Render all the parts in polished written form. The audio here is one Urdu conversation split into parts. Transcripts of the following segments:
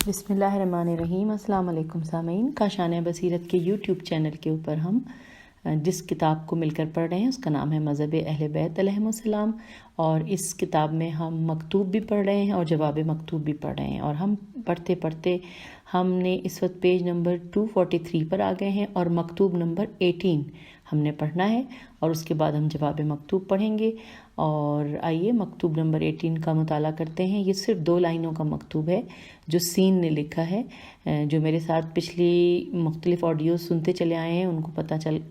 بسم اللہ الرحمن الرحیم۔ السلام علیکم سامعین، کاشانہ بصیرت کے یوٹیوب چینل کے اوپر ہم جس کتاب کو مل کر پڑھ رہے ہیں اس کا نام ہے مذہب اہل بیت علیہم السلام، اور اس کتاب میں ہم مکتوب بھی پڑھ رہے ہیں اور جواب مکتوب بھی پڑھ رہے ہیں، اور ہم پڑھتے پڑھتے ہم نے اس وقت پیج نمبر 243 پر آ گئے ہیں اور مکتوب نمبر 18 ہم نے پڑھنا ہے، اور اس کے بعد ہم جواب مکتوب پڑھیں گے۔ اور آئیے مکتوب نمبر 18 کا مطالعہ کرتے ہیں۔ یہ صرف 2 لائنوں کا مکتوب ہے جو سین نے لکھا ہے۔ جو میرے ساتھ پچھلی مختلف آڈیو سنتے چلے آئے ہیں ان کو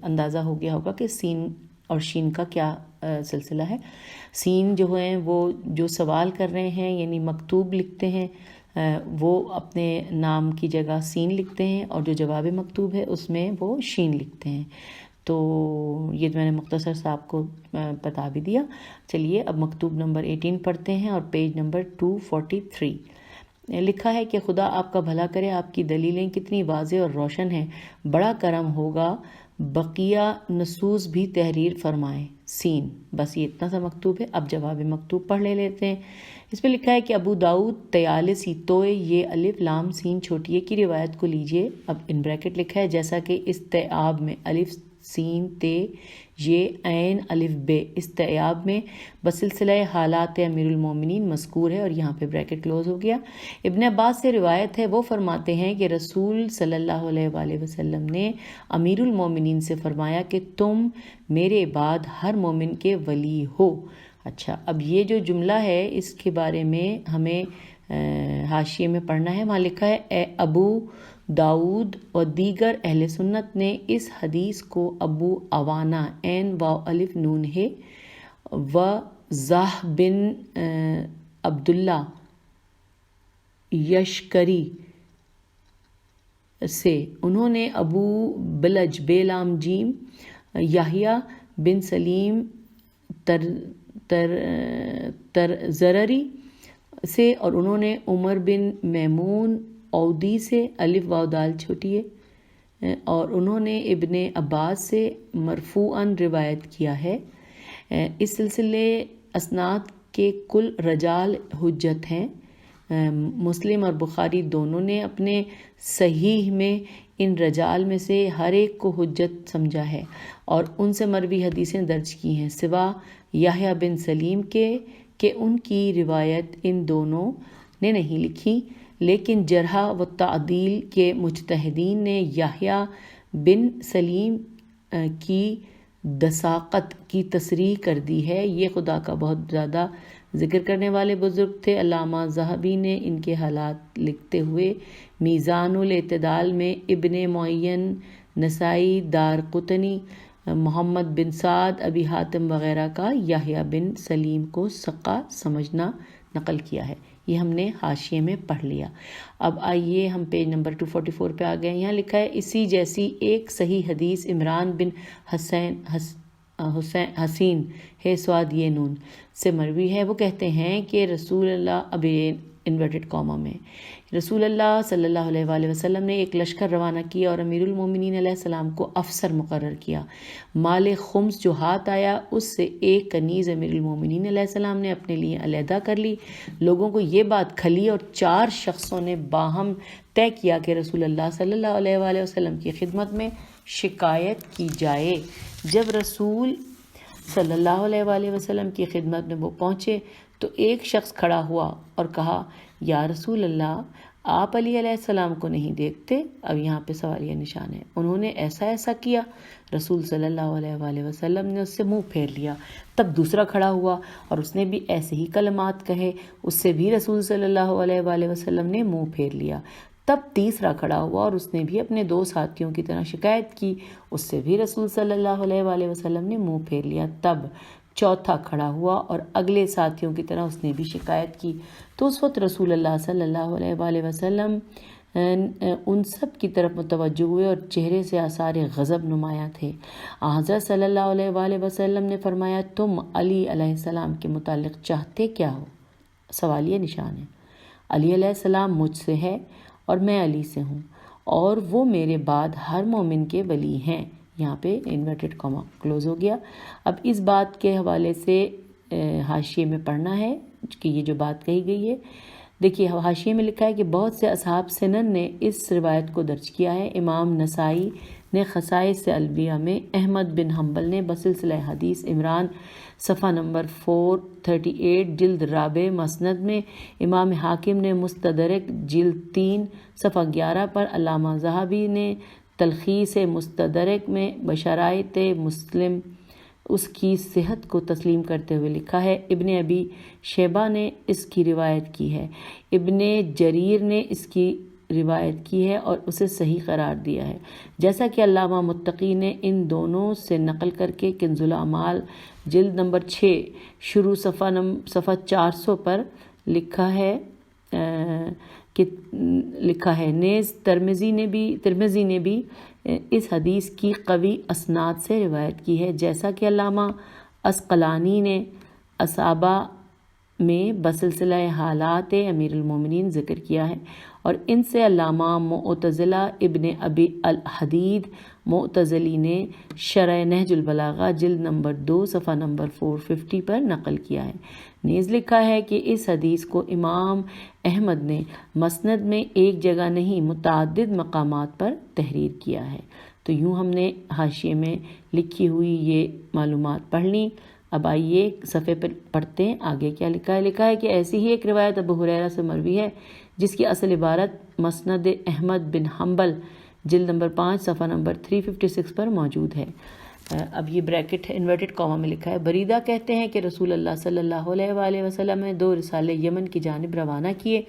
اندازہ ہو گیا ہوگا کہ سین اور شین کا کیا سلسلہ ہے۔ سین جو ہیں وہ جو سوال کر رہے ہیں یعنی مکتوب لکھتے ہیں، وہ اپنے نام کی جگہ سین لکھتے ہیں، اور جو جواب مکتوب ہے اس میں وہ شین لکھتے ہیں۔ تو یہ میں نے مختصر سے آپ کو بتا بھی دیا۔ چلیے اب مکتوب نمبر 18 پڑھتے ہیں اور پیج نمبر 243 لکھا ہے کہ خدا آپ کا بھلا کرے، آپ کی دلیلیں کتنی واضح اور روشن ہیں، بڑا کرم ہوگا بقیہ نصوص بھی تحریر فرمائیں سین۔ بس یہ اتنا سا مکتوب ہے۔ اب جواب مکتوب پڑھ لیتے ہیں۔ اس میں لکھا ہے کہ ابو داؤد طیالسی توئے یہ الف لام سین چھوٹیے کی روایت کو لیجئے۔ اب ان بریکٹ لکھا ہے جیسا کہ استعاب میں الف سین تے یہ عین الف بے استعاب میں بسلسلہ حالات امیر المومنین مذکور ہے، اور یہاں پہ بریکٹ کلوز ہو گیا۔ ابن عباس سے روایت ہے، وہ فرماتے ہیں کہ رسول صلی اللہ علیہ وآلہ وسلم نے امیر المومنین سے فرمایا کہ تم میرے بعد ہر مومن کے ولی ہو۔ اچھا، اب یہ جو جملہ ہے اس کے بارے میں ہمیں حاشیے میں پڑھنا ہے۔ وہاں لکھا ہے اے ابو داؤد و دیگر اہل سنت نے اس حدیث کو ابو عوانہ عین واو الف نون ہے و زاہ بن عبداللہ یشکری سے، انہوں نے ابو بلج بے لام جیم یحییٰ بن سلیم زرری سے، اور انہوں نے عمر بن میمون اودی سے الف واو دال چھوٹی ہے، اور انہوں نے ابن عباس سے مرفوعاً روایت کیا ہے۔ اس سلسلے اسناد کے کل رجال حجت ہیں۔ مسلم اور بخاری دونوں نے اپنے صحیح میں ان رجال میں سے ہر ایک کو حجت سمجھا ہے اور ان سے مروی حدیثیں درج کی ہیں، سوا یحییٰ بن سلیم کے کہ ان کی روایت ان دونوں نے نہیں لکھی، لیکن جرح و تعدیل کے مجتہدین نے یحییٰ بن سلیم کی دساقت کی تصریح کر دی ہے۔ یہ خدا کا بہت زیادہ ذکر کرنے والے بزرگ تھے۔ علامہ ذہبی نے ان کے حالات لکھتے ہوئے میزان الاعتدال میں ابن معین، نسائی، دارقطنی، محمد بن سعد، ابی حاتم وغیرہ کا یحییٰ بن سلیم کو ثقہ سمجھنا نقل کیا ہے۔ یہ ہم نے حاشیے میں پڑھ لیا۔ اب آئیے ہم پیج نمبر 244 پہ آ گئے۔ یہاں لکھا ہے اسی جیسی ایک صحیح حدیث عمران بن حسین ہے سواد یہ نون سے مروی ہے۔ وہ کہتے ہیں کہ رسول اللہ، اب انورٹڈ کاما میں، رسول اللہ صلی اللہ علیہ وآلہ وسلم نے ایک لشکر روانہ کیا اور امیر المومنین علیہ السلام کو افسر مقرر کیا۔ مال خمس جو ہاتھ آیا اس سے ایک کنیز امیر المومنین علیہ السلام نے اپنے لیے علیحدہ کر لی۔ لوگوں کو یہ بات کھلی اور 4 شخصوں نے باہم طے کیا کہ رسول اللہ صلی اللہ علیہ وآلہ وسلم کی خدمت میں شکایت کی جائے۔ جب رسول صلی اللہ علیہ وآلہ وسلم کی خدمت میں وہ پہنچے تو ایک شخص کھڑا ہوا اور کہا یا رسول اللہ، آپ علی علیہ السلام کو نہیں دیکھتے؟ اب یہاں پہ سوالیہ نشان ہے۔ انہوں نے ایسا کیا۔ رسول صلی اللہ علیہ وآلہ وسلم نے اس سے منہ پھیر لیا۔ تب دوسرا کھڑا ہوا اور اس نے بھی ایسے ہی کلمات کہے، اس سے بھی رسول صلی اللہ علیہ وآلہ وسلم نے منہ پھیر لیا۔ تب تیسرا کھڑا ہوا اور اس نے بھی اپنے 2 ساتھیوں کی طرح شکایت کی، اس سے بھی رسول صلی اللہ علیہ وآلہ وسلم نے منہ پھیر لیا۔ تب چوتھا کھڑا ہوا اور اگلے ساتھیوں کی طرح اس نے بھی شکایت کی۔ تو اس وقت رسول اللہ صلی اللہ علیہ وآلہ وسلم ان سب کی طرف متوجہ ہوئے اور چہرے سے آثار غضب نمایاں تھے۔ حضرت صلی اللہ علیہ وآلہ وسلم نے فرمایا تم علی علیہ السلام کے متعلق چاہتے کیا ہو؟ سوالیہ نشان ہے۔ علی علیہ السلام مجھ سے ہے اور میں علی سے ہوں، اور وہ میرے بعد ہر مومن کے ولی ہیں۔ یہاں پہ انورٹڈ کاما کلوز ہو گیا۔ اب اس بات کے حوالے سے حاشیے میں پڑھنا ہے کہ یہ جو بات کہی گئی ہے دیکھیے حاشیے میں لکھا ہے کہ بہت سے اصحاب سنن نے اس روایت کو درج کیا ہے۔ امام نسائی نے خصائص الانبیاء میں، احمد بن حنبل نے بسلسلہ حدیث عمران صفحہ نمبر 438 جلد رابع مسند میں، امام حاکم نے مستدرک جلد 3 صفحہ 11 پر، علامہ ذہبی نے تلخیص مستدرک میں بشرائط مسلم اس کی صحت کو تسلیم کرتے ہوئے لکھا ہے۔ ابن ابی شیبہ نے اس کی روایت کی ہے، ابن جریر نے اس کی روایت کی ہے اور اسے صحیح قرار دیا ہے، جیسا کہ علامہ متقی نے ان دونوں سے نقل کر کے کنز الاعمال جلد نمبر 6 شروع صفحہ 400 پر لکھا ہے نیز ترمذی نے بھی اس حدیث کی قوی اسناد سے روایت کی ہے، جیسا کہ علامہ عسقلانی نے اصابہ میں بسلسلہ حالات امیر المومنین ذکر کیا ہے، اور ان سے علامہ معتزلہ ابن ابی الحدید معتزلی نے شرح نہج البلاغہ جلد نمبر 2 صفحہ نمبر 450 پر نقل کیا ہے۔ نیز لکھا ہے کہ اس حدیث کو امام احمد نے مسند میں ایک جگہ نہیں متعدد مقامات پر تحریر کیا ہے۔ تو یوں ہم نے حاشیے میں لکھی ہوئی یہ معلومات پڑھ لیں۔ اب آئیے صفحے پر پڑھتے ہیں آگے کیا لکھا ہے۔ لکھا ہے کہ ایسی ہی ایک روایت ابو ہریرہ سے مروی ہے جس کی اصل عبارت مسند احمد بن حنبل جلد نمبر 5 صفحہ نمبر 356 پر موجود ہے۔ اب یہ بریکٹ انورٹڈ کاما میں لکھا ہے۔ بریدہ کہتے ہیں کہ رسول اللہ صلی اللہ علیہ وآلہ وسلم نے 2 رسالے یمن کی جانب روانہ کیے،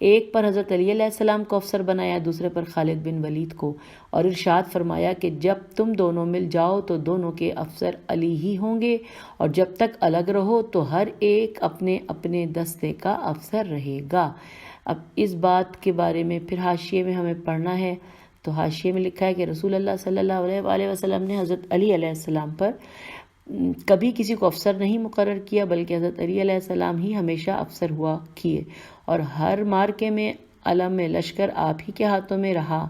ایک پر حضرت علی علیہ السلام کو افسر بنایا، دوسرے پر خالد بن ولید کو، اور ارشاد فرمایا کہ جب تم دونوں مل جاؤ تو دونوں کے افسر علی ہی ہوں گے، اور جب تک الگ رہو تو ہر ایک اپنے اپنے دستے کا افسر رہے گا۔ اب اس بات کے بارے میں پھر حاشیے میں ہمیں پڑھنا ہے۔ تو حاشیے میں لکھا ہے کہ رسول اللہ صلی اللہ علیہ وآلہ وسلم نے حضرت علی علیہ السلام پر کبھی کسی کو افسر نہیں مقرر کیا، بلکہ حضرت علی علیہ السلام ہی ہمیشہ افسر ہوا کیے، اور ہر مارکے میں علم لشکر آپ ہی کے ہاتھوں میں رہا،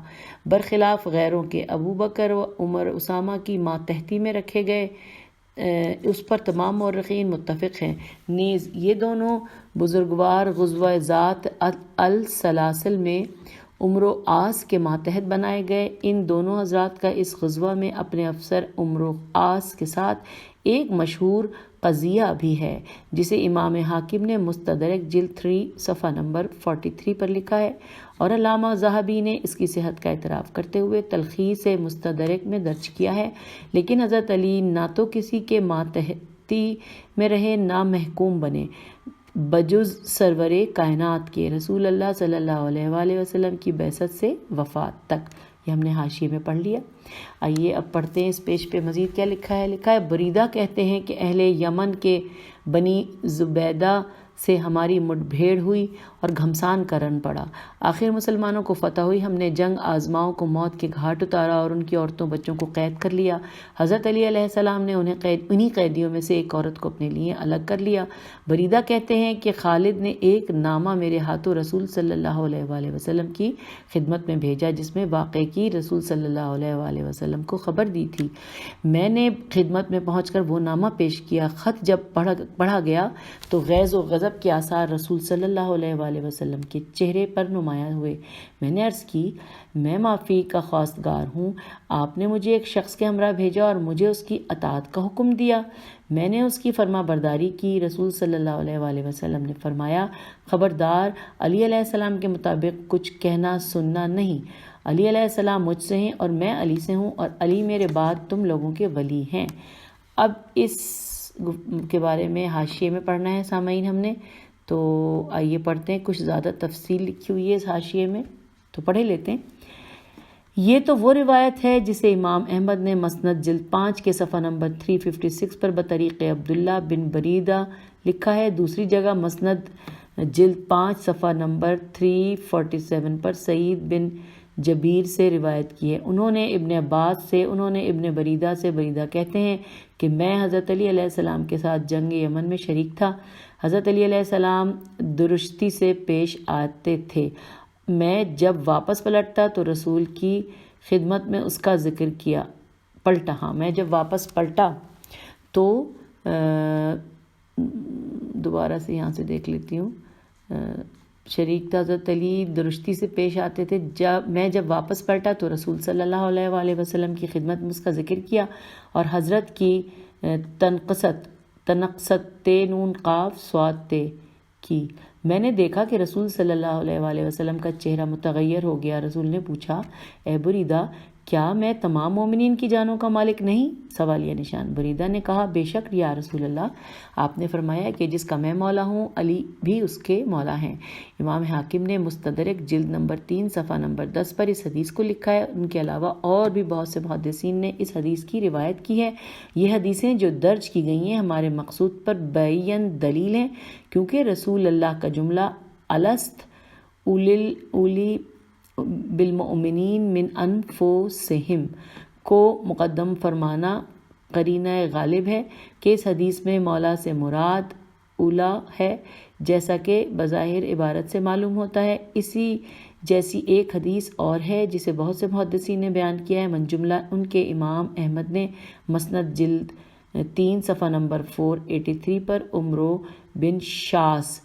برخلاف غیروں کے۔ ابو بکر و عمر اسامہ کی ماتحتی میں رکھے گئے، اس پر تمام مورخین متفق ہیں۔ نیز یہ دونوں بزرگوار غزوہ ذات السلاسل میں عمر و عاص کے ماتحت بنائے گئے۔ ان دونوں حضرات کا اس غزوہ میں اپنے افسر عمر و عاص کے ساتھ ایک مشہور قضیہ بھی ہے، جسے امام حاکم نے مستدرک جلد 3 صفحہ نمبر 43 پر لکھا ہے، اور علامہ ذہبی نے اس کی صحت کا اعتراف کرتے ہوئے تلخیص مستدرک میں درج کیا ہے۔ لیکن حضرت علی نہ تو کسی کے ماتحتی میں رہے نہ محکوم بنے، بجز سرور کائنات کے رسول اللہ صلی اللہ علیہ وآلہ وسلم کی بعثت سے وفات تک۔ یہ ہم نے حاشیے میں پڑھ لیا۔ آئیے اب پڑھتے ہیں اس پیج پہ مزید کیا لکھا ہے۔ لکھا ہے بریدہ کہتے ہیں کہ اہل یمن کے بنی زبیدہ سے ہماری مٹ بھیڑ ہوئی اور گھمسان کا رن پڑا، آخر مسلمانوں کو فتح ہوئی، ہم نے جنگ آزماؤں کو موت کے گھاٹ اتارا اور ان کی عورتوں بچوں کو قید کر لیا۔ حضرت علی علیہ السلام نے انہی قیدیوں میں سے ایک عورت کو اپنے لیے الگ کر لیا۔ بریدہ کہتے ہیں کہ خالد نے ایک نامہ میرے ہاتھوں رسول صلی اللہ علیہ وآلہ وسلم کی خدمت میں بھیجا، جس میں واقعے کی رسول صلی اللہ علیہ وآلہ وسلم کو خبر دی تھی۔ میں نے خدمت میں پہنچ کر وہ نامہ پیش کیا۔ خط جب پڑھا گیا تو غیظ و غضب کے آثار رسول صلی اللہ علیہ وآلہ وسلم کے چہرے پر نمایاں ہوئے۔ میں نے عرض کی، میں معافی کا خواستگار ہوں، آپ نے مجھے ایک شخص کے ہمراہ بھیجا اور مجھے اس کی اطاعت کا حکم دیا، میں نے اس کی فرما برداری کی۔ رسول صلی اللہ علیہ وآلہ وسلم نے فرمایا، خبردار، علی علیہ السلام کے مطابق کچھ کہنا سننا نہیں، علی علیہ السلام مجھ سے ہیں اور میں علی سے ہوں، اور علی میرے بعد تم لوگوں کے ولی ہیں۔ اب اس کے بارے میں حاشیے میں پڑھنا ہے سامعین ہم نے، تو آئیے پڑھتے ہیں۔ کچھ زیادہ تفصیل لکھی ہوئی ہے اس حاشیے میں، تو پڑھے لیتے ہیں۔ یہ تو وہ روایت ہے جسے امام احمد نے مسند جلد 5 کے صفحہ نمبر 356 پر بطریق عبداللہ بن بریدہ لکھا ہے۔ دوسری جگہ مسند جلد 5 صفحہ نمبر 347 پر سعید بن جبیر سے روایت کی ہے۔ انہوں نے ابن عباس سے، انہوں نے ابن بریدہ سے، بریدہ کہتے ہیں کہ میں حضرت علی علیہ السلام کے ساتھ جنگ یمن میں شریک تھا۔ حضرت علی علیہ السلام درستی سے پیش آتے تھے، میں جب واپس پلٹتا تو رسول کی خدمت میں اس کا ذکر کیا پلٹا میں جب واپس پلٹا تو دوبارہ سے یہاں سے دیکھ لیتی ہوں، شریک تھا حضرت علی درستی سے پیش آتے تھے. جب واپس پلٹا تو رسول صلی اللہ علیہ وآلہ وسلم کی خدمت میں اس کا ذکر کیا اور حضرت کی تنقصت تے نون قاف صاد تے کی. میں نے دیکھا کہ رسول صلی اللہ علیہ وآلہ وسلم کا چہرہ متغیر ہو گیا. رسول نے پوچھا اے بریدہ کیا میں تمام مومنین کی جانوں کا مالک نہیں؟ سوالیہ نشان. بریدہ نے کہا بے شک یا رسول اللہ. آپ نے فرمایا کہ جس کا میں مولا ہوں علی بھی اس کے مولا ہیں. امام حاکم نے مستدرک جلد نمبر 3 صفحہ نمبر 10 پر اس حدیث کو لکھا ہے. ان کے علاوہ اور بھی بہت سے محدثین نے اس حدیث کی روایت کی ہے. یہ حدیثیں جو درج کی گئی ہیں ہمارے مقصود پر بیان دلیل ہیں، کیونکہ رسول اللہ کا جملہ الست اولی بالمؤمنین من انفسہم کو مقدم فرمانا قرینہ غالب ہے کہ اس حدیث میں مولا سے مراد اولا ہے، جیسا کہ بظاہر عبارت سے معلوم ہوتا ہے. اسی جیسی ایک حدیث اور ہے جسے بہت سے محدثین نے بیان کیا ہے. من جملہ ان کے امام احمد نے مسند جلد 3 صفحہ نمبر 483 پر عمرو بن شاس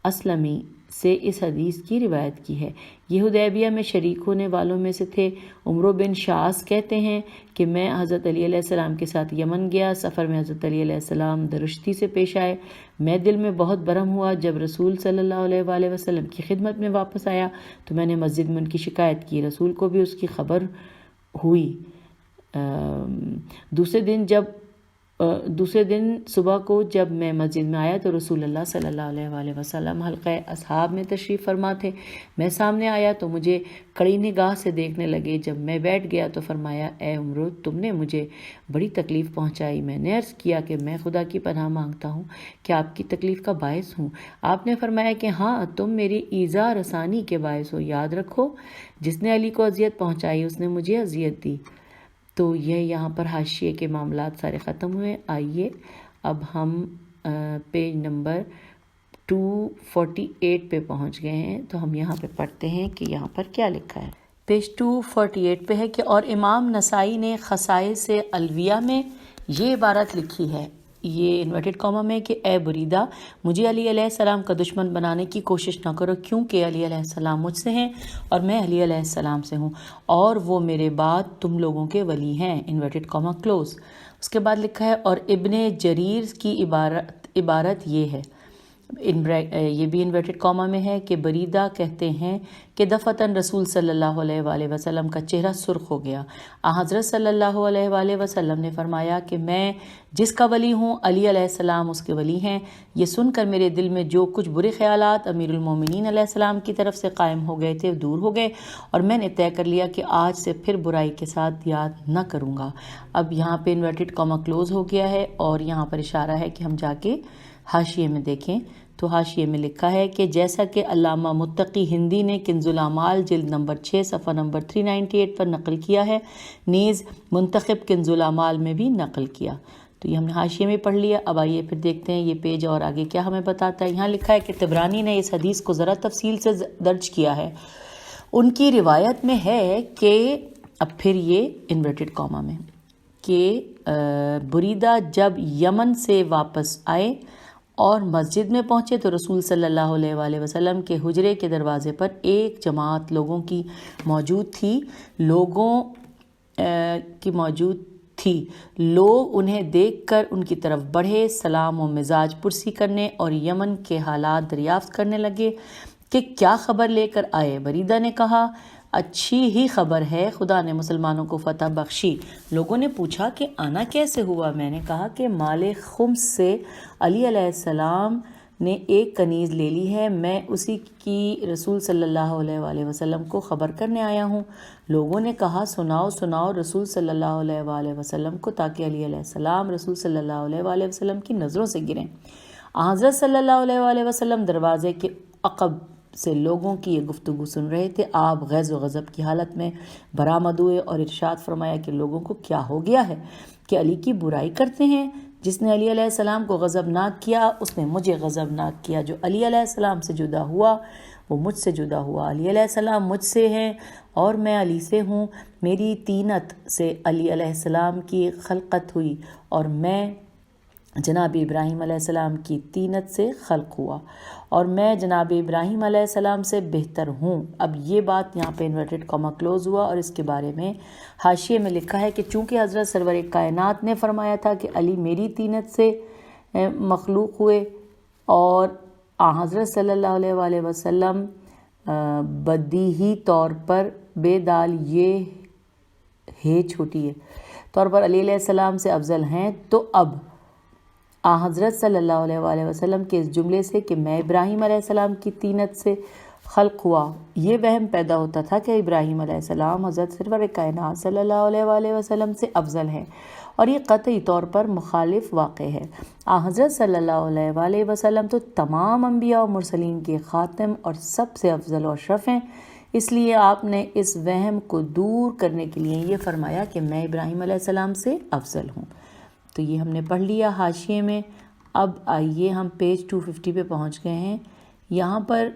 اسلمی سے اس حدیث کی روایت کی ہے. یہ حدیبیہ میں شریک ہونے والوں میں سے تھے. عمرو بن شاس کہتے ہیں کہ میں حضرت علی علیہ السلام کے ساتھ یمن گیا. سفر میں حضرت علی علیہ السلام درشتی سے پیش آئے. میں دل میں بہت برہم ہوا. جب رسول صلی اللہ علیہ وآلہ وسلم کی خدمت میں واپس آیا تو میں نے مسجد میں ان کی شکایت کی. رسول کو بھی اس کی خبر ہوئی. دوسرے دن صبح کو جب میں مسجد میں آیا تو رسول اللہ صلی اللہ علیہ وآلہ وسلم حلقہ اصحاب میں تشریف فرما تھے. میں سامنے آیا تو مجھے کڑی نگاہ سے دیکھنے لگے. جب میں بیٹھ گیا تو فرمایا اے عمرو تم نے مجھے بڑی تکلیف پہنچائی. میں نے عرض کیا کہ میں خدا کی پناہ مانگتا ہوں کہ آپ کی تکلیف کا باعث ہوں. آپ نے فرمایا کہ ہاں تم میری ایذا رسانی کے باعث ہو. یاد رکھو جس نے علی کو اذیت پہنچائی اس نے مجھے اذیت دی. تو یہ یہاں پر حاشیے کے معاملات سارے ختم ہوئے. آئیے اب ہم پیج نمبر 248 پہ پہنچ گئے ہیں. تو ہم یہاں پہ پڑھتے ہیں کہ یہاں پر کیا لکھا ہے. پیج 248 پہ ہے کہ اور امام نسائی نے خصائص الویہ میں یہ عبارت لکھی ہے، یہ انورٹڈ کاما میں، کہ اے بریدہ مجھے علی علیہ السلام کا دشمن بنانے کی کوشش نہ کرو، کیونکہ علی علیہ السلام مجھ سے ہیں اور میں علی علیہ السلام سے ہوں اور وہ میرے بعد تم لوگوں کے ولی ہیں. Inverted Cama close. اس کے بعد لکھا ہے اور ابن جریر کی عبارت یہ ہے، یہ بھی انورٹڈ کاما میں ہے، کہ بریدہ کہتے ہیں کہ دفعتاً رسول صلی اللہ علیہ وآلہ وسلم کا چہرہ سرخ ہو گیا. حضرت صلی اللہ علیہ وآلہ وسلم نے فرمایا کہ میں جس کا ولی ہوں علی علیہ السلام اس کے ولی ہیں. یہ سن کر میرے دل میں جو کچھ برے خیالات امیر المومنین علیہ السلام کی طرف سے قائم ہو گئے تھے دور ہو گئے اور میں نے طے کر لیا کہ آج سے پھر برائی کے ساتھ یاد نہ کروں گا. اب یہاں پہ انورٹڈ کاما کلوز ہو گیا ہے اور یہاں پر اشارہ ہے کہ ہم جا کے حاشیے میں دیکھیں. تو حاشیے میں لکھا ہے کہ جیسا کہ علامہ متقی ہندی نے کنز الاعمال جلد نمبر 6 صفحہ نمبر 398 پر نقل کیا ہے، نیز منتخب کنز الاعمال میں بھی نقل کیا. تو یہ ہم نے حاشیے میں پڑھ لیا. اب آئیے پھر دیکھتے ہیں یہ پیج اور آگے کیا ہمیں بتاتا ہے. یہاں لکھا ہے کہ طبرانی نے اس حدیث کو ذرا تفصیل سے درج کیا ہے. ان کی روایت میں ہے کہ اب پھر یہ انورٹڈ کاما میں کہ بریدہ جب یمن سے واپس آئے اور مسجد میں پہنچے تو رسول صلی اللہ علیہ وآلہ وسلم کے حجرے کے دروازے پر ایک جماعت لوگوں کی موجود تھی. لوگ انہیں دیکھ کر ان کی طرف بڑھے، سلام و مزاج پرسی کرنے اور یمن کے حالات دریافت کرنے لگے کہ کیا خبر لے کر آئے. بریدہ نے کہا اچھی ہی خبر ہے، خدا نے مسلمانوں کو فتح بخشی. لوگوں نے پوچھا کہ آنا کیسے ہوا. میں نے کہا کہ مال خمس سے علی علیہ السلام نے ایک کنیز لے لی ہے، میں اسی کی رسول صلی اللہ علیہ وآلہ وسلم کو خبر کرنے آیا ہوں. لوگوں نے کہا سناؤ رسول صلی اللہ علیہ وآلہ وسلم کو، تاکہ علی علیہ السلام رسول صلی اللہ علیہ وآلہ وسلم کی نظروں سے گریں. حضرت صلی اللہ علیہ وآلہ وسلم دروازے کے عقب سے لوگوں کی یہ گفتگو سن رہے تھے. آپ غیظ و غضب کی حالت میں برآمد ہوئے اور ارشاد فرمایا کہ لوگوں کو کیا ہو گیا ہے کہ علی کی برائی کرتے ہیں. جس نے علی علیہ السلام کو غضبناک کیا اس نے مجھے غضبناک کیا. جو علی علیہ السلام سے جدا ہوا وہ مجھ سے جدا ہوا. علی علیہ السلام مجھ سے ہیں اور میں علی سے ہوں. میری طینت سے علی علیہ السلام کی خلقت ہوئی اور میں جناب ابراہیم علیہ السلام کی طینت سے خلق ہوا اور میں جناب ابراہیم علیہ السلام سے بہتر ہوں۔ اب یہ بات یہاں پہ انورٹڈ کاما کلوز ہوا، اور اس کے بارے میں حاشیے میں لکھا ہے کہ چونکہ حضرت سرور کائنات نے فرمایا تھا کہ علی میری طینت سے مخلوق ہوئے، اور حضرت صلی اللہ علیہ وآلہ وسلم بدیہی طور پر بے دال یہ ہے چھوٹی ہے طور پر علی علیہ السلام سے افضل ہیں، تو اب حضرت صلی اللہ علیہ وآلہ وسلم کے اس جملے سے کہ میں ابراہیم علیہ السلام کی طینت سے خلق ہوا، یہ وہم پیدا ہوتا تھا کہ ابراہیم علیہ السلام حضرت سرور کائنات صلی اللہ علیہ وآلہ وسلم سے افضل ہیں، اور یہ قطعی طور پر مخالف واقع ہے۔ حضرت صلی اللہ علیہ وآلہ وسلم تو تمام انبیاء و مرسلین کے خاتم اور سب سے افضل و اشرف ہیں، اس لیے آپ نے اس وہم کو دور کرنے کے لیے یہ فرمایا کہ میں ابراہیم علیہ السلام سے افضل ہوں۔ تو یہ ہم نے پڑھ لیا حاشیے میں۔ اب آئیے ہم پیج 250 پہ پہنچ گئے ہیں۔ یہاں پر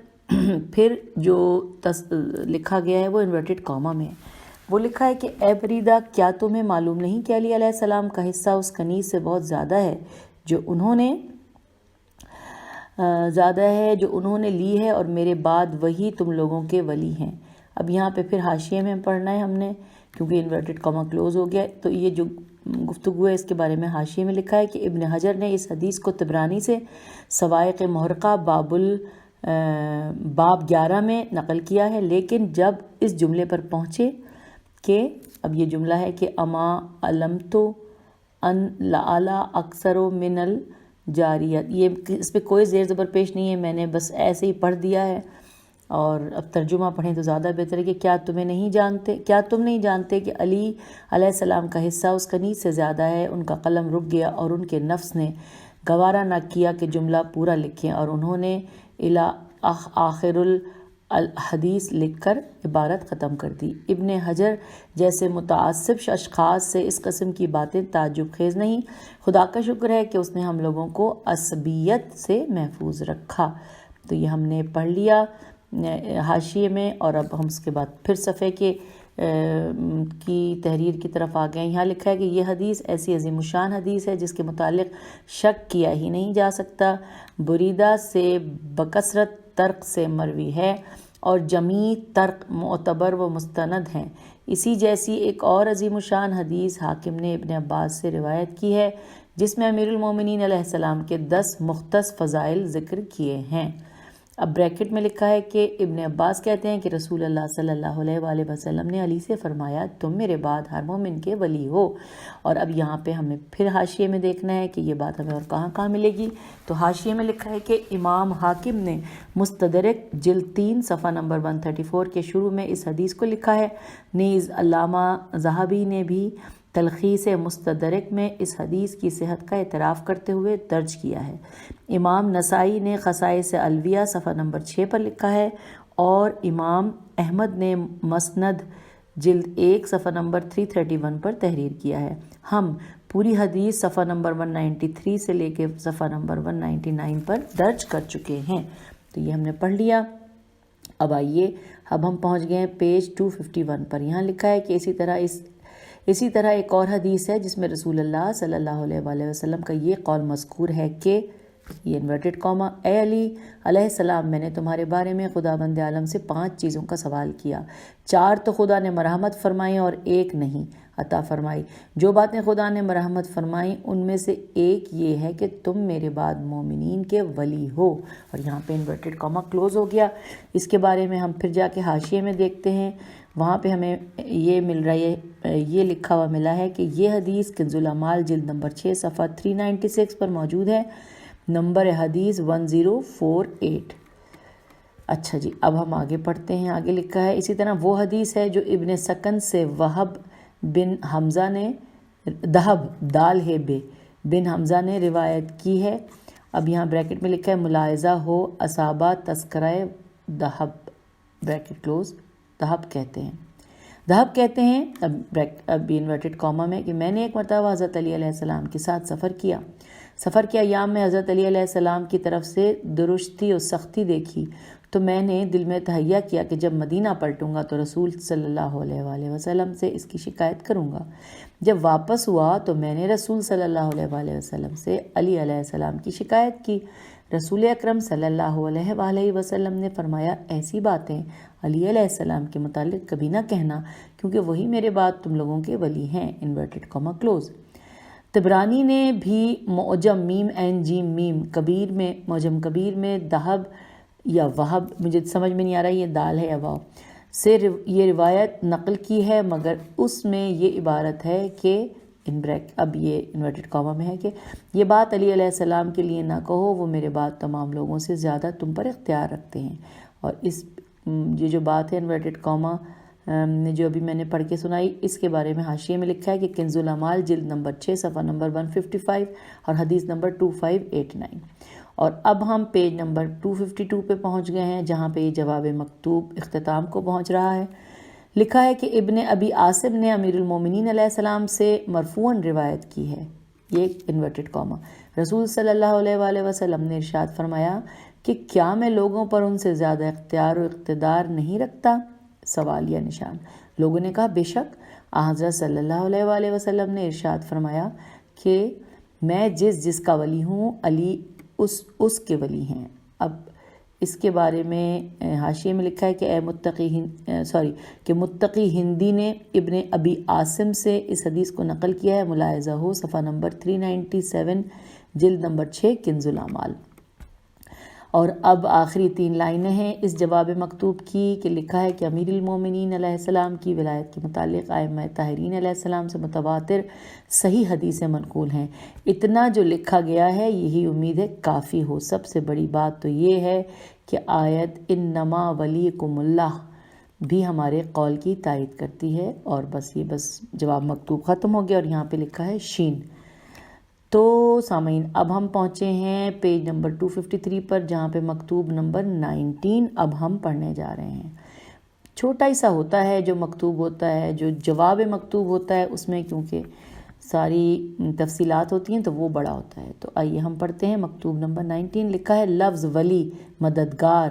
پھر جو لکھا گیا ہے وہ انورٹڈ کاما میں ہے۔ وہ لکھا ہے کہ اے بریدہ، کیا تمہیں معلوم نہیں کہ علی علیہ السلام کا حصہ اس کنیز سے بہت زیادہ ہے جو انہوں نے لی ہے، اور میرے بعد وہی تم لوگوں کے ولی ہیں۔ اب یہاں پہ پھر حاشیے میں پڑھنا ہے ہم نے، کیونکہ انورٹڈ کاما کلوز ہو گیا، تو یہ جو گفتگو ہے اس کے بارے میں حاشیے میں لکھا ہے کہ ابن حجر نے اس حدیث کو طبرانی سے سوائق محرقہ باب 11 میں نقل کیا ہے، لیکن جب اس جملے پر پہنچے کہ اب یہ جملہ ہے کہ اما علمت ان لعلی اکثر من الجاریت، یہ اس پہ کوئی زیر زبر پیش نہیں ہے، میں نے بس ایسے ہی پڑھ دیا ہے، اور اب ترجمہ پڑھیں تو زیادہ بہتر ہے کہ کیا تم نہیں جانتے کہ علی علیہ السلام کا حصہ اس کنیز سے زیادہ ہے۔ ان کا قلم رک گیا اور ان کے نفس نے گوارا نہ کیا کہ جملہ پورا لکھیں، اور انہوں نے الی آخر الحدیث لکھ کر عبارت ختم کر دی۔ ابن حجر جیسے متعصب اشخاص سے اس قسم کی باتیں تعجب خیز نہیں، خدا کا شکر ہے کہ اس نے ہم لوگوں کو عصبیت سے محفوظ رکھا۔ تو یہ ہم نے پڑھ لیا حاشیے میں، اور اب ہم اس کے بعد پھر صفحے کی تحریر کی طرف آ گئے۔ یہاں لکھا ہے کہ یہ حدیث ایسی عظیم الشان حدیث ہے جس کے متعلق شک کیا ہی نہیں جا سکتا، بریدہ سے بکثرت ترک سے مروی ہے، اور جمیع ترک معتبر و مستند ہیں۔ اسی جیسی ایک اور عظیم الشان حدیث حاکم نے ابن عباس سے روایت کی ہے، جس میں امیر المومنین علیہ السلام کے 10 مختص فضائل ذکر کیے ہیں۔ اب بریکٹ میں لکھا ہے کہ ابن عباس کہتے ہیں کہ رسول اللہ صلی اللہ علیہ وآلہ وسلم نے علی سے فرمایا تم میرے بعد ہر مومن کے ولی ہو۔ اور اب یہاں پہ ہمیں پھر حاشیے میں دیکھنا ہے کہ یہ بات ہمیں اور کہاں ملے گی۔ تو حاشیے میں لکھا ہے کہ امام حاکم نے مستدرک جلد 3 صفحہ نمبر 134 کے شروع میں اس حدیث کو لکھا ہے۔ نیز علامہ ذہبی نے بھی تلخیص مستدرک میں اس حدیث کی صحت کا اعتراف کرتے ہوئے درج کیا ہے۔ امام نسائی نے خصائص الویہ صفحہ نمبر 6 پر لکھا ہے، اور امام احمد نے مسند جلد 1 صفحہ نمبر 331 پر تحریر کیا ہے۔ ہم پوری حدیث صفحہ نمبر 193 سے لے کے صفحہ نمبر 199 پر درج کر چکے ہیں۔ تو یہ ہم نے پڑھ لیا۔ اب آئیے، اب ہم پہنچ گئے ہیں پیج 251 پر۔ یہاں لکھا ہے کہ اسی طرح ایک اور حدیث ہے جس میں رسول اللہ صلی اللہ علیہ وآلہ وسلم کا یہ قول مذکور ہے کہ یہ انورٹڈ کاما، اے علی علیہ السلام، میں نے تمہارے بارے میں خدا بند عالم سے 5 چیزوں کا سوال کیا، 4 تو خدا نے مرحمت فرمائی اور 1 نہیں عطا فرمائی۔ جو باتیں خدا نے مرحمت فرمائی ان میں سے ایک یہ ہے کہ تم میرے بعد مومنین کے ولی ہو، اور یہاں پہ انورٹڈ کاما کلوز ہو گیا۔ اس کے بارے میں ہم پھر جا کے حاشیے میں دیکھتے ہیں، وہاں پہ ہمیں یہ لکھا ہوا ملا ہے کہ یہ حدیث کنز الاعمال جلد نمبر 6 صفحہ 396 پر موجود ہے، نمبر حدیث 1048۔ اچھا جی، اب ہم آگے پڑھتے ہیں۔ آگے لکھا ہے اسی طرح وہ حدیث ہے جو ابن سکن سے وہب بن حمزہ نے بن حمزہ نے روایت کی ہے۔ اب یہاں بریکٹ میں لکھا ہے ملاحظہ ہو اصابہ تذکرہ دہب، بریکٹ کلوز، دہب کہتے ہیں اب انورٹڈ کاما میں کہ میں نے ایک مرتبہ حضرت علی علیہ السلام کے ساتھ سفر کے ایام میں حضرت علی علیہ السلام کی طرف سے درشتی اور سختی دیکھی تو میں نے دل میں تہیہ کیا کہ جب مدینہ پلٹوں گا تو رسول صلی اللہ علیہ وآلہ وسلم سے اس کی شکایت کروں گا۔ جب واپس ہوا تو میں نے رسول صلی اللہ علیہ وآلہ وسلم سے علی علیہ السلام کی شکایت کی۔ رسول اکرم صلی اللہ علیہ وآلہ وسلم نے فرمایا ایسی باتیں علی علیہ السلام کے متعلق کبھی نہ کہنا، کیونکہ وہی میرے بعد تم لوگوں کے ولی ہیں، انورٹڈ کاما کلوز۔ طبرانی نے بھی معجم میم عین جیم میم کبیر میں، معجم کبیر میں دہب یا وہب، مجھے سمجھ میں نہیں آ رہا یہ دال ہے یا واو، سے یہ روایت نقل کی ہے، مگر اس میں یہ عبارت ہے کہ اب یہ انورٹڈ کاما میں ہے کہ یہ بات علی علیہ السلام کے لیے نہ کہو، وہ میرے بعد تمام لوگوں سے زیادہ تم پر اختیار رکھتے ہیں۔ اور یہ جو بات ہے انورٹڈ کاما جو ابھی میں نے پڑھ کے سنائی، اس کے بارے میں حاشیے میں لکھا ہے کہ کنز الاعمال جلد نمبر 6 صفحہ نمبر 155 اور حدیث نمبر 2589۔ اور اب ہم پیج نمبر 252 پہ پہنچ گئے ہیں، جہاں پہ یہ جواب مکتوب اختتام کو پہنچ رہا ہے۔ لکھا ہے کہ ابن ابی عاصم نے امیر المومنین علیہ السلام سے مرفوعاً روایت کی ہے، یہ انورٹڈ کاما، رسول صلی اللہ علیہ وآلہ وسلم نے ارشاد فرمایا کہ کیا میں لوگوں پر ان سے زیادہ اختیار و اقتدار نہیں رکھتا؟ سوالیہ نشان۔ لوگوں نے کہا بے شک۔ حضرت صلی اللہ علیہ وآلہ وسلم نے ارشاد فرمایا کہ میں جس کا ولی ہوں، علی اس کے ولی ہیں۔ اب اس کے بارے میں حاشیے میں لکھا ہے کہ متقی ہندی نے ابن ابی عاصم سے اس حدیث کو نقل کیا ہے، ملاحظہ ہو صفحہ نمبر 397 جلد نمبر 6 کنز الاعمال۔ اور اب آخری 3 لائنیں ہیں اس جواب مکتوب کی کہ لکھا ہے کہ امیر المومنین علیہ السلام کی ولایت کے متعلق ائمہ طاہرین علیہ السلام سے متواتر صحیح حدیثیں منقول ہیں۔ اتنا جو لکھا گیا ہے یہی امید ہے کافی ہو۔ سب سے بڑی بات تو یہ ہے کہ آیت انما ولیکم اللہ بھی ہمارے قول کی تائید کرتی ہے۔ اور بس جواب مکتوب ختم ہو گیا اور یہاں پہ لکھا ہے شین۔ تو سامعین اب ہم پہنچے ہیں پیج نمبر 253 پر، جہاں پہ مکتوب نمبر 19 اب ہم پڑھنے جا رہے ہیں۔ چھوٹا ہی سا ہوتا ہے جو مکتوب ہوتا ہے، جو جواب مکتوب ہوتا ہے اس میں کیونکہ ساری تفصیلات ہوتی ہیں تو وہ بڑا ہوتا ہے۔ تو آئیے ہم پڑھتے ہیں مکتوب نمبر 19۔ لکھا ہے لفظ ولی مددگار،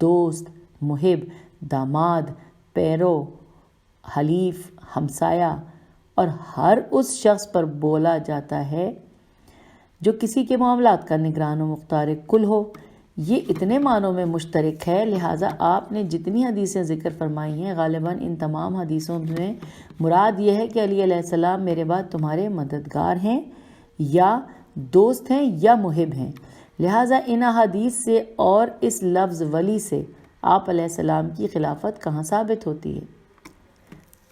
دوست، محب، داماد، پیرو، حلیف، ہمسایہ اور ہر اس شخص پر بولا جاتا ہے جو کسی کے معاملات کا نگران و مختار کل ہو۔ یہ اتنے معنوں میں مشترک ہے، لہٰذا آپ نے جتنی حدیثیں ذکر فرمائی ہیں غالباً ان تمام حدیثوں میں مراد یہ ہے کہ علی علیہ السلام میرے بعد تمہارے مددگار ہیں یا دوست ہیں یا محب ہیں۔ لہٰذا ان حدیث سے اور اس لفظ ولی سے آپ علیہ السلام کی خلافت کہاں ثابت ہوتی ہے؟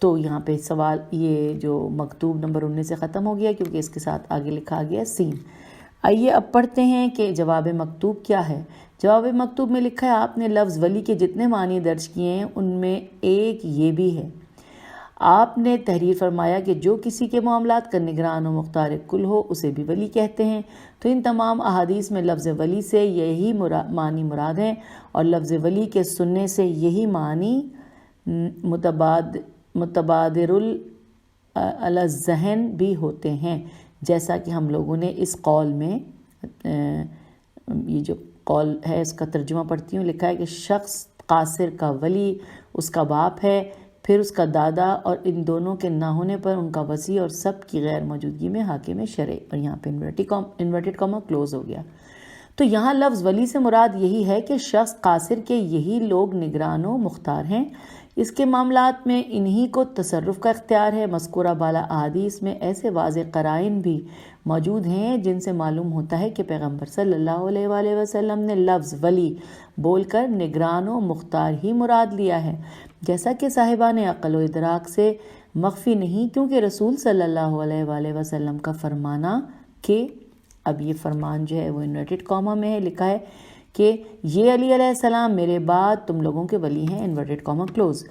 تو یہاں پہ سوال یہ جو مکتوب نمبر 19 سے ختم ہو گیا کیونکہ اس کے ساتھ آگے لکھا گیا سین۔ آئیے اب پڑھتے ہیں کہ جواب مکتوب کیا ہے۔ جواب مکتوب میں لکھا ہے آپ نے لفظ ولی کے جتنے معنی درج کیے ہیں ان میں ایک یہ بھی ہے۔ آپ نے تحریر فرمایا کہ جو کسی کے معاملات کا نگران و مختار کل ہو اسے بھی ولی کہتے ہیں۔ تو ان تمام احادیث میں لفظ ولی سے یہی معنی مراد ہیں اور لفظ ولی کے سننے سے یہی معنی متبادر الذہن بھی ہوتے ہیں، جیسا کہ ہم لوگوں نے اس قول میں یہ جو قول ہے اس کا ترجمہ پڑھتی ہوں۔ لکھا ہے کہ شخص قاصر کا ولی اس کا باپ ہے، پھر اس کا دادا، اور ان دونوں کے نہ ہونے پر ان کا وصی اور سب کی غیر موجودگی میں حاکم شرع۔ اور یہاں پہ انورٹڈ کاما کلوز ہو گیا۔ تو یہاں لفظ ولی سے مراد یہی ہے کہ شخص قاصر کے یہی لوگ نگران و مختار ہیں، اس کے معاملات میں انہی کو تصرف کا اختیار ہے۔ مذکورہ بالا احادیث میں ایسے واضح قرائن بھی موجود ہیں جن سے معلوم ہوتا ہے کہ پیغمبر صلی اللہ علیہ وآلہ وسلم نے لفظ ولی بول کر نگران و مختار ہی مراد لیا ہے، جیسا کہ صاحبان عقل و ادراک سے مخفی نہیں، کیونکہ رسول صلی اللہ علیہ وآلہ وسلم کا فرمانا کہ اب یہ فرمان جو ہے وہ انورٹڈ کاما میں ہے، لکھا ہے کہ یہ علی علیہ السلام میرے بعد تم لوگوں کے ولی ہیں، انورٹڈ کاما کلوز۔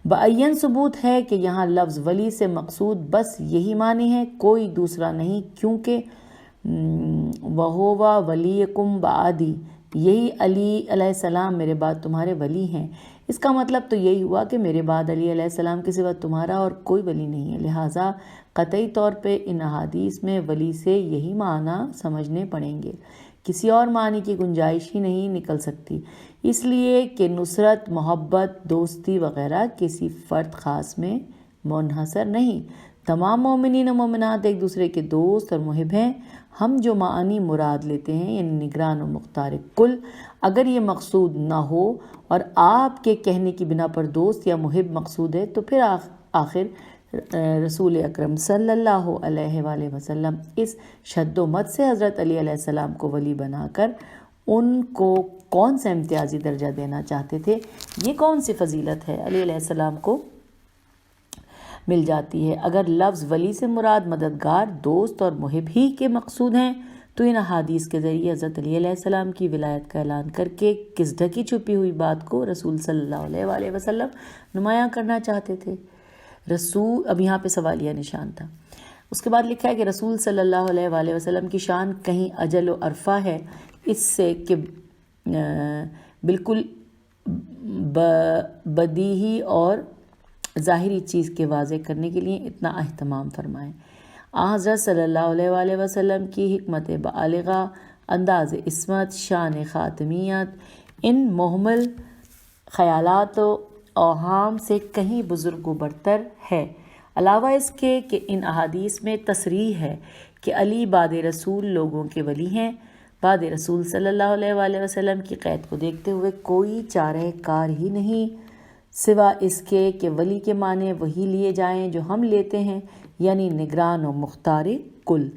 بعین ثبوت ہے کہ یہاں لفظ ولی سے مقصود بس یہی معنی ہے، کوئی دوسرا نہیں، کیونکہ وَهُوَ وَلِيُّكُمْ بَعْدِي، یہی علی علیہ السلام میرے بعد تمہارے ولی ہیں۔ اس کا مطلب تو یہی ہوا کہ میرے بعد علی علیہ السلام کے سوا تمہارا اور کوئی ولی نہیں ہے، لہٰذا قطعی طور پہ ان احادیث میں ولی سے یہی معنی سمجھنے پڑیں گے کسی اور معنی کی گنجائش ہی نہیں نکل سکتی، اس لیے کہ نصرت، محبت، دوستی وغیرہ کسی فرد خاص میں منحصر نہیں، تمام مومنین و مومنات ایک دوسرے کے دوست اور محب ہیں۔ ہم جو معنی مراد لیتے ہیں یعنی نگران و مختار کل، اگر یہ مقصود نہ ہو اور آپ کے کہنے کی بنا پر دوست یا محب مقصود ہے تو پھر آخر رسول اکرم صلی اللہ علیہ وآلہ وسلم اس شد و مت سے حضرت علی علیہ السلام کو ولی بنا کر ان کو کون سا امتیازی درجہ دینا چاہتے تھے؟ یہ کون سی فضیلت ہے علی علیہ السلام کو مل جاتی ہے؟ اگر لفظ ولی سے مراد مددگار، دوست اور محب ہی کے مقصود ہیں تو ان احادیث کے ذریعے حضرت علی علیہ السلام کی ولایت کا اعلان کر کے کس ڈھکی چھپی ہوئی بات کو رسول صلی اللہ علیہ وآلہ وسلم نمایاں کرنا چاہتے تھے؟ اب یہاں پہ سوالیہ نشان تھا۔ اس کے بعد لکھا ہے کہ رسول صلی اللہ علیہ وآلہ وسلم کی شان کہیں اجل و عرفہ ہے، اس سے کہ بالکل بدیہی اور ظاہری چیز کے واضح کرنے کے لیے اتنا اہتمام فرمائیں۔ حضرت صلی اللہ علیہ وآلہ وسلم کی حکمت بالغہ، انداز عصمت، شان خاتمیت ان محمل خیالات و اوہام سے کہیں بزرگ و برتر ہے، علاوہ اس کے کہ ان احادیث میں تصریح ہے کہ علی بعد رسول لوگوں کے ولی ہیں۔ بعد رسول صلی اللہ علیہ وآلہ وسلم کی قید کو دیکھتے ہوئے کوئی چارہ کار ہی نہیں سوا اس کے کہ ولی کے معنی وہی لیے جائیں جو ہم لیتے ہیں، یعنی نگران و مختار کل،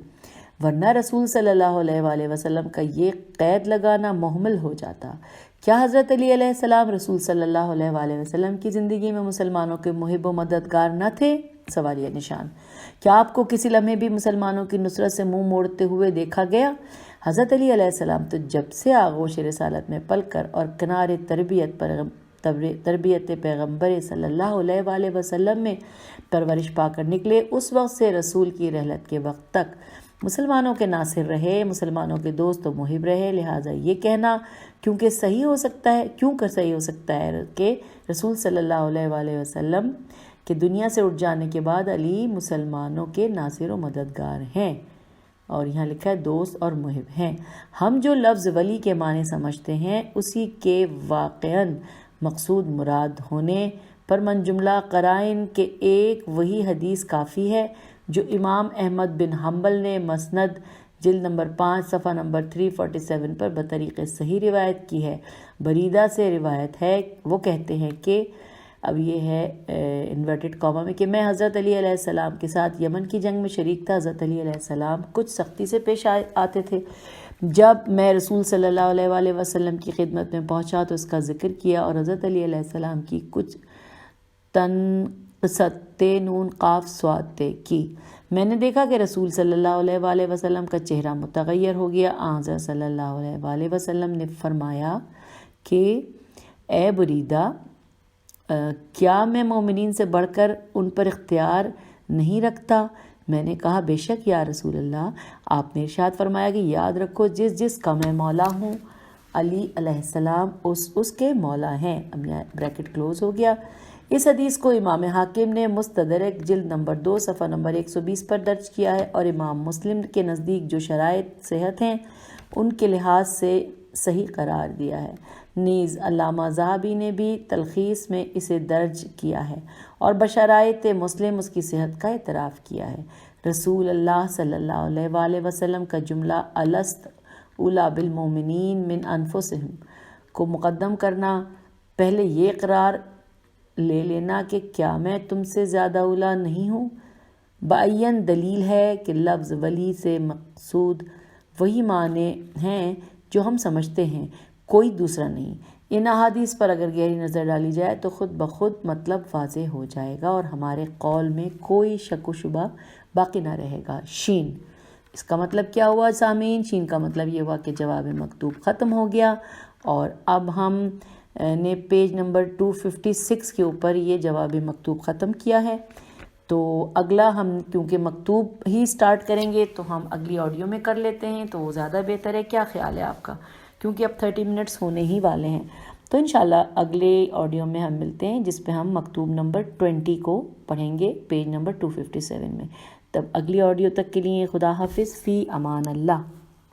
ورنہ رسول صلی اللہ علیہ وآلہ وسلم کا یہ قید لگانا محمل ہو جاتا۔ کیا حضرت علی علیہ السلام رسول صلی اللہ علیہ وآلہ وسلم کی زندگی میں مسلمانوں کے محب و مددگار نہ تھے؟ سوالیہ نشان۔ کیا آپ کو کسی لمحے بھی مسلمانوں کی نصرت سے منہ موڑتے ہوئے دیکھا گیا؟ حضرت علی علیہ السلام تو جب سے آغوش رسالت میں پل کر اور کنار تربیت پیغمبر صلی اللہ علیہ وآلہ وسلم میں پرورش پا کر نکلے، اس وقت سے رسول کی رحلت کے وقت تک مسلمانوں کے ناصر رہے، مسلمانوں کے دوست و محب رہے۔ لہٰذا یہ کہنا کیوں کر صحیح ہو سکتا ہے کہ رسول صلی اللہ علیہ وآلہ وسلم کے دنیا سے اٹھ جانے کے بعد علی مسلمانوں کے ناصر و مددگار ہیں، اور یہاں لکھا ہے دوست اور محب ہیں۔ ہم جو لفظ ولی کے معنی سمجھتے ہیں اسی کے واقعاً مقصود مراد ہونے پر من جملہ قرائن کے ایک وہی حدیث کافی ہے جو امام احمد بن حنبل نے مسند جلد نمبر 5 صفحہ نمبر 347 پر بطریق صحیح روایت کی ہے۔ بریدہ سے روایت ہے، وہ کہتے ہیں کہ اب یہ ہے انورٹڈ کاما میں کہ میں حضرت علی علیہ السلام کے ساتھ یمن کی جنگ میں شریک تھا۔ حضرت علی علیہ السلام کچھ سختی سے پیش آتے تھے۔ جب میں رسول صلی اللہ علیہ وآلہ وسلم کی خدمت میں پہنچا تو اس کا ذکر کیا اور حضرت علی علیہ السلام کی کچھ تنقصت نون قاف صاد کی۔ میں نے دیکھا کہ رسول صلی اللہ علیہ وآلہ وسلم کا چہرہ متغیر ہو گیا۔ حضرت صلی اللہ علیہ وآلہ وسلم نے فرمایا کہ اے بریدہ، کیا میں مومنین سے بڑھ کر ان پر اختیار نہیں رکھتا؟ میں نے کہا بے شک یا رسول اللہ۔ آپ نے ارشاد فرمایا کہ یاد رکھو جس کا میں مولا ہوں، علی علیہ السلام اس کے مولا ہیں۔ اب یہ بریکٹ کلوز ہو گیا۔ اس حدیث کو امام حاکم نے مستدرک جلد نمبر 2 صفحہ نمبر 120 پر درج کیا ہے، اور امام مسلم کے نزدیک جو شرائط صحت ہیں ان کے لحاظ سے صحیح قرار دیا ہے۔ نیز علامہ ذہبی نے بھی تلخیص میں اسے درج کیا ہے اور بشرائط مسلم اس کی صحت کا اعتراف کیا ہے۔ رسول اللہ صلی اللہ علیہ وآلہ وسلم کا جملہ الست اولا بالمومنین من انفسہم کو مقدم کرنا، پہلے یہ اقرار لے لینا کہ کیا میں تم سے زیادہ اولا نہیں ہوں، بعین دلیل ہے کہ لفظ ولی سے مقصود وہی معنی ہیں جو ہم سمجھتے ہیں، کوئی دوسرا نہیں۔ ان احادیث پر اگر گہری نظر ڈالی جائے تو خود بخود مطلب واضح ہو جائے گا اور ہمارے قول میں کوئی شک و شبہ باقی نہ رہے گا۔ شین، اس کا مطلب کیا ہوا سامعین؟ شین کا مطلب یہ ہوا کہ جواب مکتوب ختم ہو گیا، اور اب ہم نے پیج نمبر 256 کے اوپر یہ جواب مکتوب ختم کیا ہے۔ تو اگلا ہم کیونکہ مکتوب ہی سٹارٹ کریں گے تو ہم اگلی آڈیو میں کر لیتے ہیں، تو وہ زیادہ بہتر ہے۔ کیا خیال ہے آپ کا؟ کیونکہ اب 30 منٹس ہونے ہی والے ہیں، تو انشاءاللہ اگلے آڈیو میں ہم ملتے ہیں جس پہ ہم مکتوب نمبر 20 کو پڑھیں گے پیج نمبر 257 میں۔ تب اگلی آڈیو تک کے لیے خدا حافظ، فی امان اللہ۔